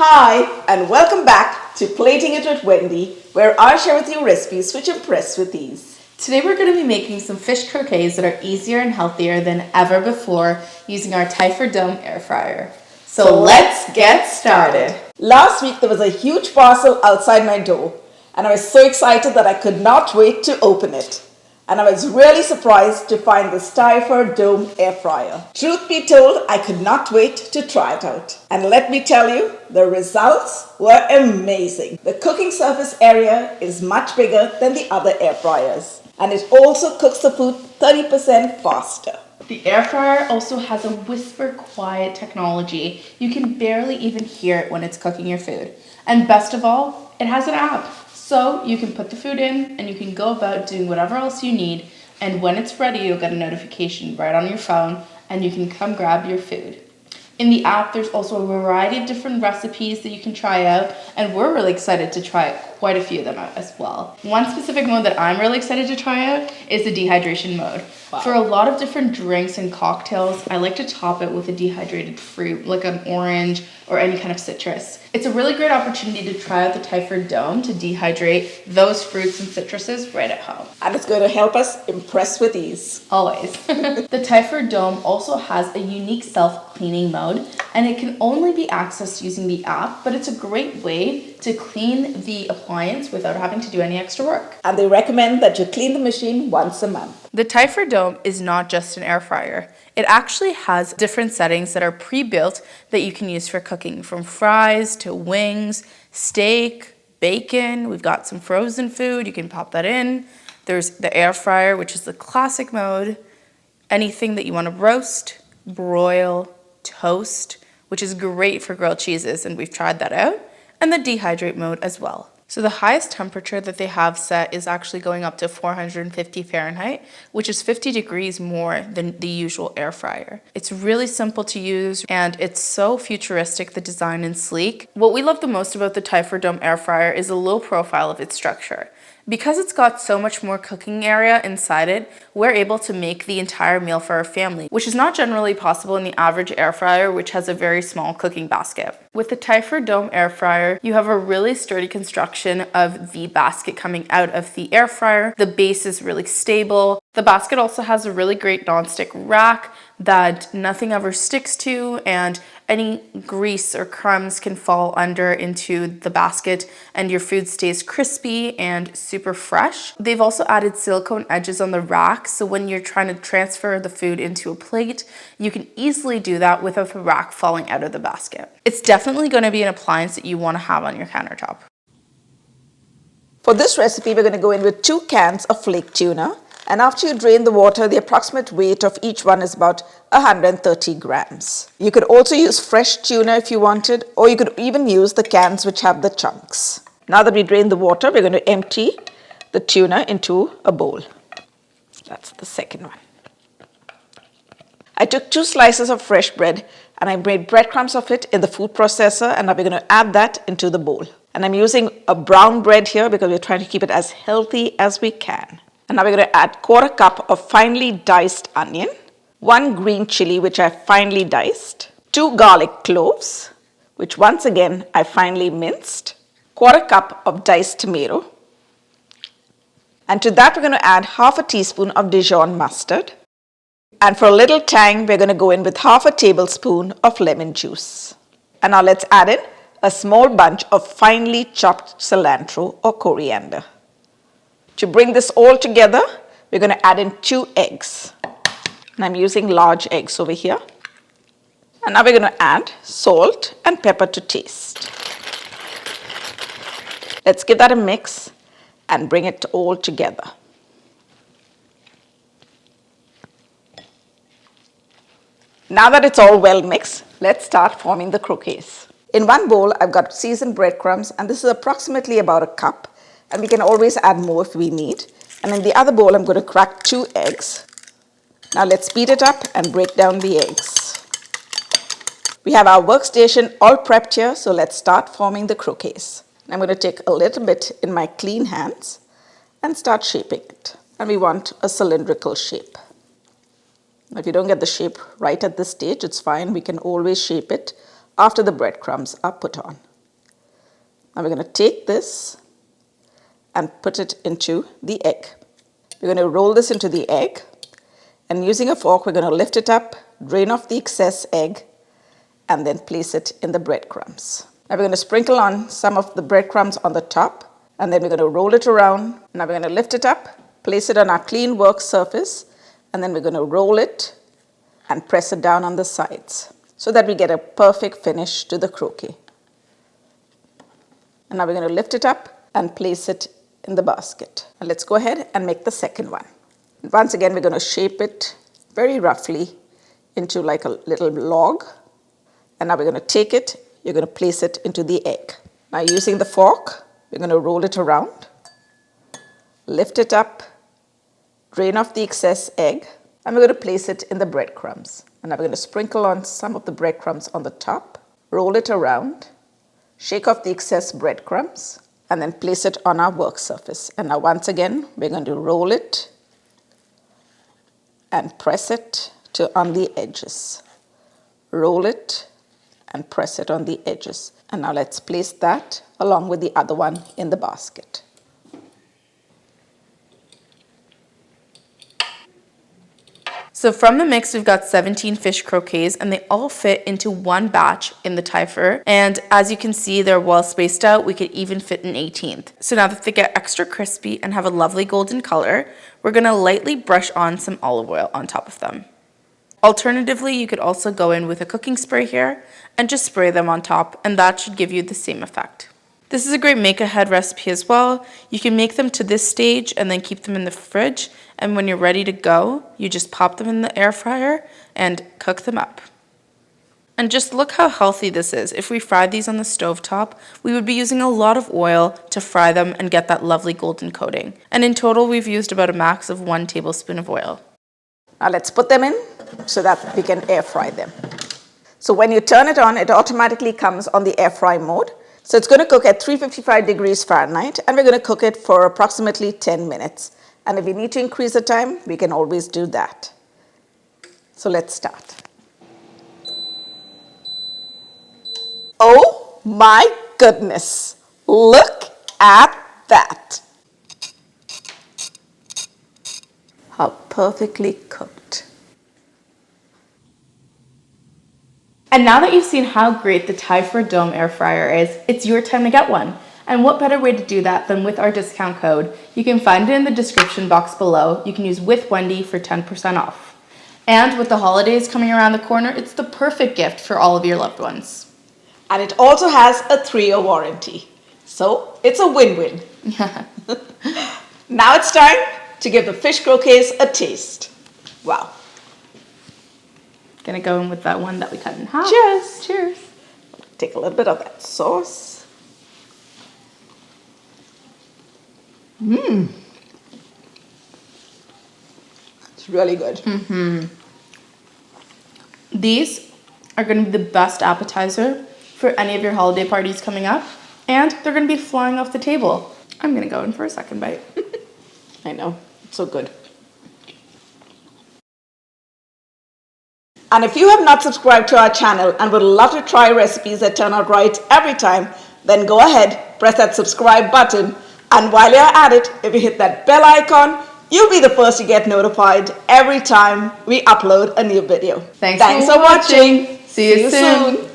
Hi, and welcome back to Plating It with Wendy, where I share with you recipes which impress with ease. Today we're going to be making some fish croquettes that are easier and healthier than ever before using our Typhur Dome Air Fryer. So let's get started. Last week there was a huge parcel outside my door, and I was so excited that I could not wait to open it. And I was really surprised to find this Typhur Dome Air Fryer. Truth be told, I could not wait to try it out. And let me tell you, the results were amazing. The cooking surface area is much bigger than the other air fryers. And it also cooks the food 30% faster. The air fryer also has a whisper quiet technology. You can barely even hear it when it's cooking your food. And best of all, it has an app. So you can put the food in and you can go about doing whatever else you need, and when it's ready you'll get a notification right on your phone and you can come grab your food. In the app there's also a variety of different recipes that you can try out, and we're really excited to try quite a few of them out as well. One specific mode that I'm really excited to try out is the dehydration mode. Wow. For a lot of different drinks and cocktails, I like to top it with a dehydrated fruit like an orange or any kind of citrus. It's a really great opportunity to try out the Typhur Dome to dehydrate those fruits and citruses right at home. And it's going to help us impress with ease. Always. The Typhur Dome also has a unique self-cleaning mode, and it can only be accessed using the app, but it's a great way to clean the appliance without having to do any extra work. And they recommend that you clean the machine once a month. The Typhur Dome is not just an air fryer. It actually has different settings that are pre-built that you can use for cooking, from fries to wings, steak, bacon. We've got some frozen food. You can pop that in. There's the air fryer, which is the classic mode. Anything that you want to roast, broil, toast, which is great for grilled cheeses, and we've tried that out. And the dehydrate mode as well. So the highest temperature that they have set is actually going up to 450 Fahrenheit, which is 50 degrees more than the usual air fryer. It's really simple to use, and it's so futuristic, the design, and sleek. What we love the most about the Typhur Dome Air Fryer is the low profile of its structure. Because it's got so much more cooking area inside it, we're able to make the entire meal for our family, which is not generally possible in the average air fryer, which has a very small cooking basket. With the Typhur Dome Air Fryer, you have a really sturdy construction of the basket coming out of the air fryer. The base is really stable. The basket also has a really great non-stick rack that nothing ever sticks to, and any grease or crumbs can fall under into the basket and your food stays crispy and super fresh. They've also added silicone edges on the rack, so when you're trying to transfer the food into a plate, you can easily do that without the rack falling out of the basket. It's definitely going to be an appliance that you want to have on your countertop. For this recipe, we're going to go in with 2 cans of flake tuna. And after you drain the water, the approximate weight of each one is about 130 grams. You could also use fresh tuna if you wanted, or you could even use the cans which have the chunks. Now that we drained the water, we're going to empty the tuna into a bowl. That's the second one. I took 2 slices of fresh bread and I made breadcrumbs of it in the food processor, and now we're going to add that into the bowl. And I'm using a brown bread here because we're trying to keep it as healthy as we can. And now we're going to add 1/4 cup of finely diced onion, 1 green chili which I finely diced, 2 garlic cloves, which once again I finely minced, 1/4 cup of diced tomato, and to that we're going to add 1/2 teaspoon of Dijon mustard, and for a little tang we're going to go in with 1/2 tablespoon of lemon juice. And now let's add in a small bunch of finely chopped cilantro or coriander. To bring this all together, we're going to add in 2 eggs. And I'm using large eggs over here. And now we're going to add salt and pepper to taste. Let's give that a mix and bring it all together. Now that it's all well mixed, let's start forming the croquettes. In one bowl, I've got seasoned breadcrumbs, and this is approximately about 1 cup. And we can always add more if we need. And in the other bowl, I'm going to crack 2 eggs. Now let's beat it up and break down the eggs. We have our workstation all prepped here, so let's start forming the croquettes. I'm going to take a little bit in my clean hands and start shaping it. And we want a cylindrical shape. If you don't get the shape right at this stage, it's fine. We can always shape it after the breadcrumbs are put on. Now we're going to take this and put it into the egg. We're going to roll this into the egg, and using a fork, we're going to lift it up, drain off the excess egg, and then place it in the breadcrumbs. Now we're going to sprinkle on some of the breadcrumbs on the top, and then we're going to roll it around. Now we're going to lift it up, place it on our clean work surface, and then we're going to roll it and press it down on the sides so that we get a perfect finish to the croquet. And now we're going to lift it up and place it in the basket. And let's go ahead and make the second one. Once again, we're going to shape it very roughly into like a little log. And now we're going to take it, you're going to place it into the egg. Now using the fork, we're going to roll it around, lift it up, drain off the excess egg, and we're going to place it in the breadcrumbs. And now we're going to sprinkle on some of the breadcrumbs on the top, roll it around, shake off the excess breadcrumbs, and then place it on our work surface. And now once again, we're going to roll it and press it on the edges. Roll it and press it on the edges. And now let's place that along with the other one in the basket. So from the mix, we've got 17 fish croquets, and they all fit into one batch in the Typhur. And as you can see, they're well spaced out. We could even fit an 18th. So now that they get extra crispy and have a lovely golden color, we're gonna lightly brush on some olive oil on top of them. Alternatively, you could also go in with a cooking spray here and just spray them on top, and that should give you the same effect. This is a great make-ahead recipe as well. You can make them to this stage and then keep them in the fridge, and when you're ready to go, you just pop them in the air fryer and cook them up. And just look how healthy this is. If we fried these on the stovetop, we would be using a lot of oil to fry them and get that lovely golden coating. And in total, we've used about a max of 1 tablespoon of oil. Now let's put them in so that we can air fry them. So when you turn it on, it automatically comes on the air fry mode. So it's going to cook at 355 degrees Fahrenheit, and we're going to cook it for approximately 10 minutes. And if we need to increase the time, we can always do that. So let's start. Oh my goodness, look at that. How perfectly cooked. And now that you've seen how great the Typhur Dome Air Fryer is, it's your time to get one. And what better way to do that than with our discount code? You can find it in the description box below. You can use with Wendy for 10% off. And with the holidays coming around the corner, it's the perfect gift for all of your loved ones. And it also has a 3-year warranty. So it's a win-win. Now it's time to give the fish croquettes a taste. Wow. Gonna go in with that one that we cut in half. Cheers. Cheers. Take a little bit of that sauce. It's really good. These are gonna be the best appetizer for any of your holiday parties coming up, and they're gonna be flying off the table. I'm gonna go in for a second bite. I know, it's so good. And if you have not subscribed to our channel and would love to try recipes that turn out right every time, then go ahead, press that subscribe button, and while you're at it, if you hit that bell icon, you'll be the first to get notified every time we upload a new video. Thanks for watching. See you soon.